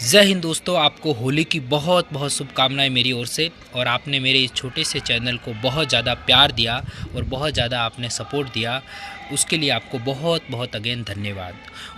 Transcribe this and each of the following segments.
जय हिंद दोस्तों, आपको होली की बहुत बहुत शुभकामनाएं मेरी ओर से। और आपने मेरे इस छोटे से चैनल को बहुत ज़्यादा प्यार दिया और बहुत ज़्यादा आपने सपोर्ट दिया, उसके लिए आपको बहुत बहुत अगेन धन्यवाद।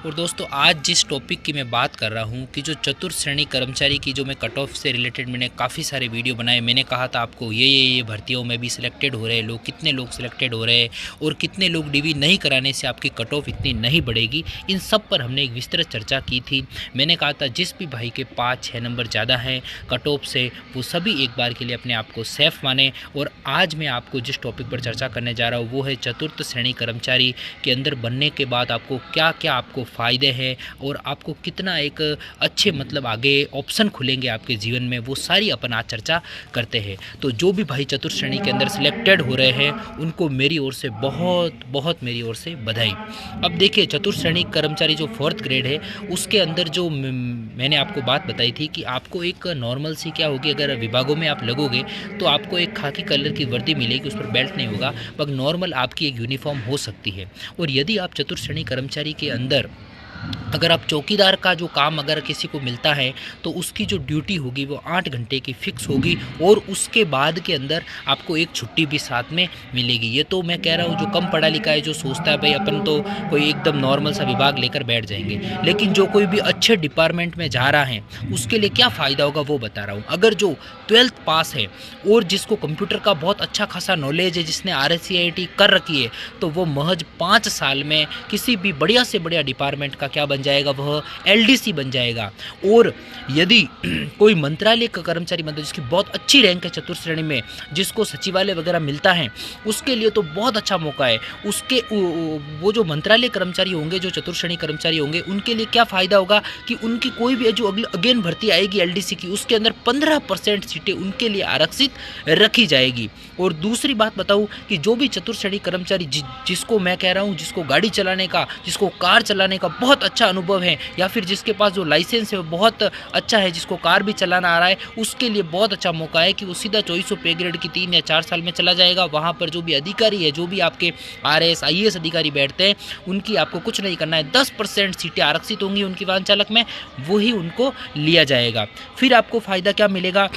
और दोस्तों, आज जिस टॉपिक की मैं बात कर रहा हूँ कि जो चतुर्थ श्रेणी कर्मचारी की जो मैं कट ऑफ से रिलेटेड मैंने काफ़ी सारे वीडियो बनाए। मैंने कहा था आपको ये भर्तियों में भी सिलेक्टेड हो रहे लोग, कितने लोग सिलेक्टेड हो रहे हैं और कितने लोग डीवी नहीं कराने से आपकी कट ऑफ इतनी नहीं बढ़ेगी। इन सब पर हमने एक विस्तृत चर्चा की थी। मैंने कहा था जिस भी भाई के 5-6 नंबर ज़्यादा हैं कट ऑफ से, वो सभी एक बार के लिए अपने आप को सेफ माने। और आज मैं आपको जिस टॉपिक पर चर्चा करने जा रहा हूँ वो है चतुर्थ श्रेणी कर्मचारी के अंदर बनने के बाद आपको क्या क्या आपको फ़ायदे हैं और आपको कितना एक अच्छे मतलब आगे ऑप्शन खुलेंगे आपके जीवन में, वो सारी अपन आज चर्चा करते हैं। तो जो भी भाई चतुर्थ श्रेणी के अंदर सिलेक्टेड हो रहे हैं उनको मेरी ओर से बहुत बहुत मेरी ओर से बधाई। अब देखिए, चतुर्थ श्रेणी कर्मचारी जो 4th ग्रेड है उसके अंदर जो मैंने आपको बात बताई थी कि आपको एक नॉर्मल सी क्या होगी, अगर विभागों में आप लगोगे तो आपको एक खाकी कलर की वर्दी मिलेगी, उस पर बेल्ट नहीं होगा, पर नॉर्मल आपकी एक यूनिफॉर्म हो सकती है। और यदि आप चतुर्थ श्रेणी कर्मचारी के अंदर अगर आप चौकीदार का जो काम अगर किसी को मिलता है तो उसकी जो ड्यूटी होगी वो 8 घंटे की फिक्स होगी और उसके बाद के अंदर आपको एक छुट्टी भी साथ में मिलेगी। ये तो मैं कह रहा हूँ जो कम पढ़ा लिखा है, जो सोचता है भाई अपन तो कोई एकदम नॉर्मल सा विभाग लेकर बैठ जाएंगे, लेकिन जो कोई भी अच्छे डिपार्टमेंट में जा रहा है उसके लिए क्या फ़ायदा होगा वो बता रहा हूँ। अगर जो 12th पास है और जिसको कंप्यूटर का बहुत अच्छा खासा नॉलेज है, जिसने RSCIT कर रखी है, तो वो महज 5 साल में किसी भी बढ़िया से बढ़िया डिपार्टमेंट का क्या बन जाएगा, वह LDC बन जाएगा। और यदि कोई मंत्रालय का कर्मचारी मतलब जिसकी बहुत अच्छी रैंक है चतुर्थ श्रेणी में, जिसको सचिवालय वगैरह मिलता है, उसके लिए तो बहुत अच्छा मौका है। उसके वो जो मंत्रालय कर्मचारी होंगे, जो चतुर्थ श्रेणी कर्मचारी होंगे, उनके लिए क्या फ़ायदा होगा कि उनकी कोई भी जो अगेन भर्ती आएगी LDC की, उसके अंदर 15% सीटें उनके लिए आरक्षित रखी जाएगी। और दूसरी बात बताऊँ कि जो भी चतुर्थ श्रेणी कर्मचारी जिसको मैं कह रहा हूँ, जिसको गाड़ी चलाने का, जिसको कार चलाने का बहुत अच्छा अनुभव है, या फिर जिसके पास जो लाइसेंस है वो बहुत अच्छा है, जिसको कार भी चलाना आ रहा है, उसके लिए बहुत अच्छा मौका है कि वो सीधा 2400 पे ग्रेड की 3 या 4 साल में चला जाएगा। वहाँ पर जो भी अधिकारी है, जो भी आपके RS IAS अधिकारी बैठते हैं, उनकी आपको कुछ नहीं करना है। 10% सीटें आरक्षित होंगी उनकी वाहन चालक में, वही उनको लिया जाएगा। फिर आपको फ़ायदा क्या मिलेगा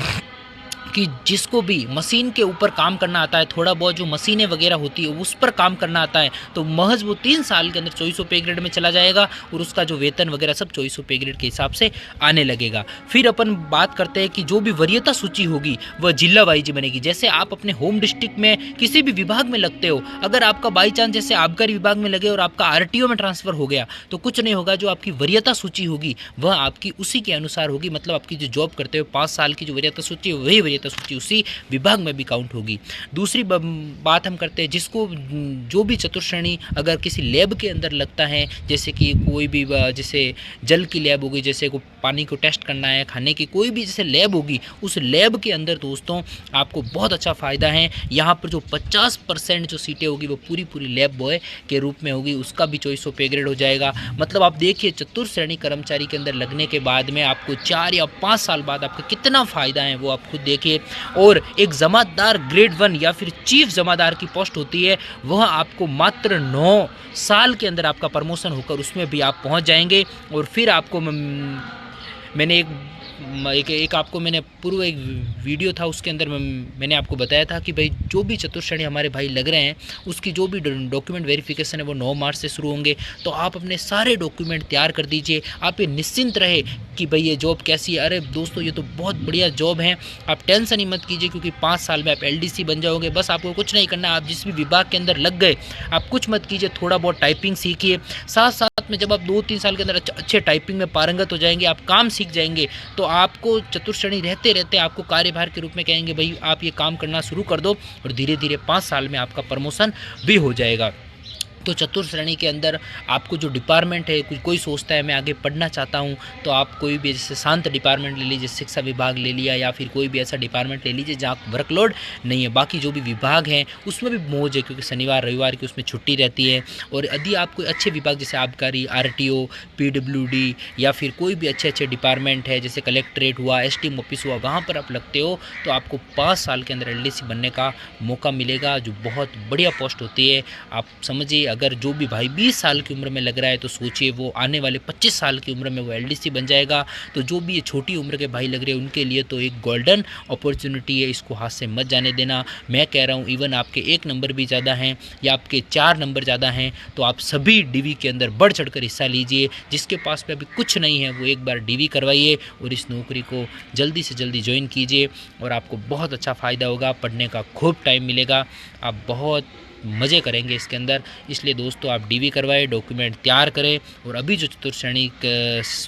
कि जिसको भी मशीन के ऊपर काम करना आता है, थोड़ा बहुत जो मशीनें वगैरह होती है उस पर काम करना आता है, तो महज वो 3 साल के अंदर 2400 पे ग्रेड में चला जाएगा और उसका जो वेतन वगैरह सब 2400 पे ग्रेड के हिसाब से आने लगेगा। फिर अपन बात करते हैं कि जो भी वरीयता सूची होगी वह जिला वाइज बनेगी। जैसे आप अपने होम डिस्ट्रिक्ट में किसी भी विभाग में लगते हो, अगर आपका बाई चांस जैसे आबकारी विभाग में लगे और आपका RTO में ट्रांसफ़र हो गया, तो कुछ नहीं होगा, जो आपकी वरीयता सूची होगी वह आपकी उसी के अनुसार होगी। मतलब आपकी जो जॉब करते हो 5 साल की जो वरीयता सूची है, वही वरीयता सूची उसी विभाग में भी काउंट होगी। दूसरी बात हम करते हैं, जिसको जो भी चतुर्थ श्रेणी अगर किसी लैब के अंदर लगता है, जैसे कि कोई भी जैसे जल की लैब होगी, जैसे को पानी को टेस्ट करना है, खाने की कोई भी जैसे लैब होगी, उस लैब के अंदर दोस्तों आपको बहुत अच्छा फ़ायदा है। यहाँ पर जो 50% जो सीटें होगी वो पूरी लैब बॉय के रूप में होगी, उसका भी 2400 पे ग्रेड हो जाएगा। मतलब आप देखिए, चतुर्थ श्रेणी कर्मचारी के अंदर लगने के बाद में आपको 4 या 5 साल बाद आपका कितना फ़ायदा है वो आप खुद देखिए। और एक जमादार ग्रेड 1 या फिर चीफ जमादार की पोस्ट होती है, वह आपको मात्र 9 साल के अंदर आपका प्रमोशन होकर उसमें भी आप पहुंच जाएंगे। और फिर आपको मैंने एक आपको मैंने पूर्व एक वीडियो था उसके अंदर मैंने आपको बताया था कि भाई जो भी चतुर्थ श्रेणी हमारे भाई लग रहे हैं उसकी जो भी डॉक्यूमेंट वेरिफिकेशन है वो 9 मार्च से शुरू होंगे। तो आप अपने सारे डॉक्यूमेंट तैयार कर दीजिए, आप ये निश्चिंत रहे कि भाई ये जॉब कैसी है। अरे दोस्तों, ये तो बहुत बढ़िया जॉब है, आप टेंशन ही मत कीजिए, क्योंकि 5 साल में आप LDC बन जाओगे। बस आपको कुछ नहीं करना, आप जिस भी विभाग के अंदर लग गए आप कुछ मत कीजिए, थोड़ा बहुत टाइपिंग सीखिए। साथ में जब आप 2-3 साल के अंदर अच्छे टाइपिंग में पारंगत हो जाएंगे, आप काम सीख जाएंगे, तो आपको चतुर्थ श्रेणी रहते रहते आपको कार्यभार के रूप में कहेंगे भाई आप ये काम करना शुरू कर दो, और धीरे धीरे 5 साल में आपका प्रमोशन भी हो जाएगा। तो चतुर्थ श्रेणी के अंदर आपको जो डिपार्टमेंट है, कोई सोचता है मैं आगे पढ़ना चाहता हूँ, तो आप कोई भी जैसे शांत डिपार्टमेंट ले लीजिए, शिक्षा विभाग ले लिया, या फिर कोई भी ऐसा डिपार्टमेंट ले लीजिए जहाँ वर्कलोड नहीं है। बाकी जो भी विभाग हैं उसमें भी मौज है, क्योंकि शनिवार रविवार की उसमें छुट्टी रहती है। और यदि आप कोई अच्छे विभाग जैसे आबकारी, RTO, PWD या फिर कोई भी अच्छे डिपार्टमेंट है जैसे कलेक्ट्रेट हुआ, STM ऑफिस हुआ, वहाँ पर आप लगते हो तो आपको 5 साल के अंदर LDC बनने का मौका मिलेगा, जो बहुत बढ़िया पोस्ट होती है। आप समझिए, अगर जो भी भाई 20 साल की उम्र में लग रहा है तो सोचिए वो आने वाले 25 साल की उम्र में वो एलडीसी बन जाएगा। तो जो भी ये छोटी उम्र के भाई लग रहे हैं उनके लिए तो एक गोल्डन अपॉर्चुनिटी है, इसको हाथ से मत जाने देना। मैं कह रहा हूँ इवन आपके 1 नंबर भी ज़्यादा हैं या आपके 4 नंबर ज़्यादा हैं तो आप सभी डीवी के अंदर बढ़ चढ़कर हिस्सा लीजिए। जिसके पास में अभी कुछ नहीं है वो एक बार डीवी करवाइए और इस नौकरी को जल्दी से जल्दी ज्वाइन कीजिए और आपको बहुत अच्छा फ़ायदा होगा। पढ़ने का खूब टाइम मिलेगा, आप बहुत मज़े करेंगे इसके अंदर। इसलिए दोस्तों आप डीवी करवाएं, डॉक्यूमेंट तैयार करें। और अभी जो चतुर्थ श्रेणी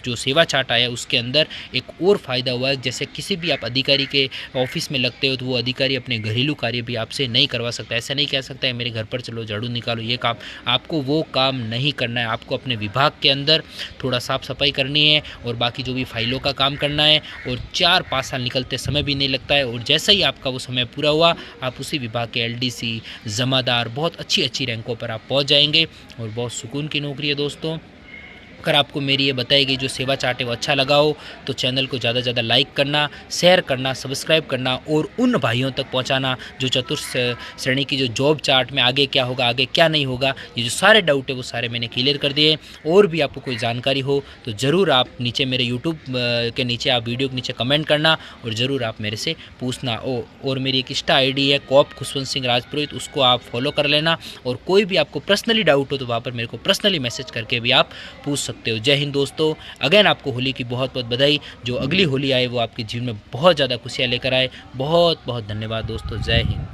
जो सेवा चार्ट आया उसके अंदर एक और फ़ायदा हुआ है, जैसे किसी भी आप अधिकारी के ऑफिस में लगते हो तो वो अधिकारी अपने घरेलू कार्य भी आपसे नहीं करवा सकता। ऐसा नहीं कह सकता है मेरे घर पर चलो झाड़ू निकालो, ये काम आपको वो काम नहीं करना है। आपको अपने विभाग के अंदर थोड़ा साफ सफाई करनी है और बाकी जो भी फाइलों का काम करना है। और 4-5 साल निकलते समय भी नहीं लगता है और जैसा ही आपका वो समय पूरा हुआ आप उसी विभाग के एलडीसी, जमादार, बहुत अच्छी रैंकों पर आप पहुंच जाएंगे और बहुत सुकून की नौकरी है दोस्तों। अगर आपको मेरी ये बताई गई जो सेवा चार्ट है वो अच्छा लगा हो तो चैनल को ज़्यादा से ज़्यादा लाइक करना, शेयर करना, सब्सक्राइब करना और उन भाइयों तक पहुंचाना जो चतुर्थ श्रेणी की जो जॉब चार्ट में आगे क्या होगा, आगे क्या नहीं होगा, ये जो सारे डाउट है वो सारे मैंने क्लियर कर दिए। और भी आपको कोई जानकारी हो तो ज़रूर आप नीचे मेरे यूट्यूब के नीचे आप वीडियो के नीचे कमेंट करना और ज़रूर आप मेरे से पूछना। और मेरी एक इंस्टा ID है कोप खुशवंत सिंह राजपुरोहित, उसको आप फॉलो कर लेना। और कोई भी आपको पर्सनली डाउट हो तो वहाँ पर मेरे को पर्सनली मैसेज करके भी आप पूछ सकते हो। जय हिंद दोस्तों। अगेन आपको होली की बहुत बहुत बधाई। जो अगली होली आए वो आपके जीवन में बहुत ज़्यादा खुशियाँ लेकर आए। बहुत बहुत धन्यवाद दोस्तों। जय हिंद।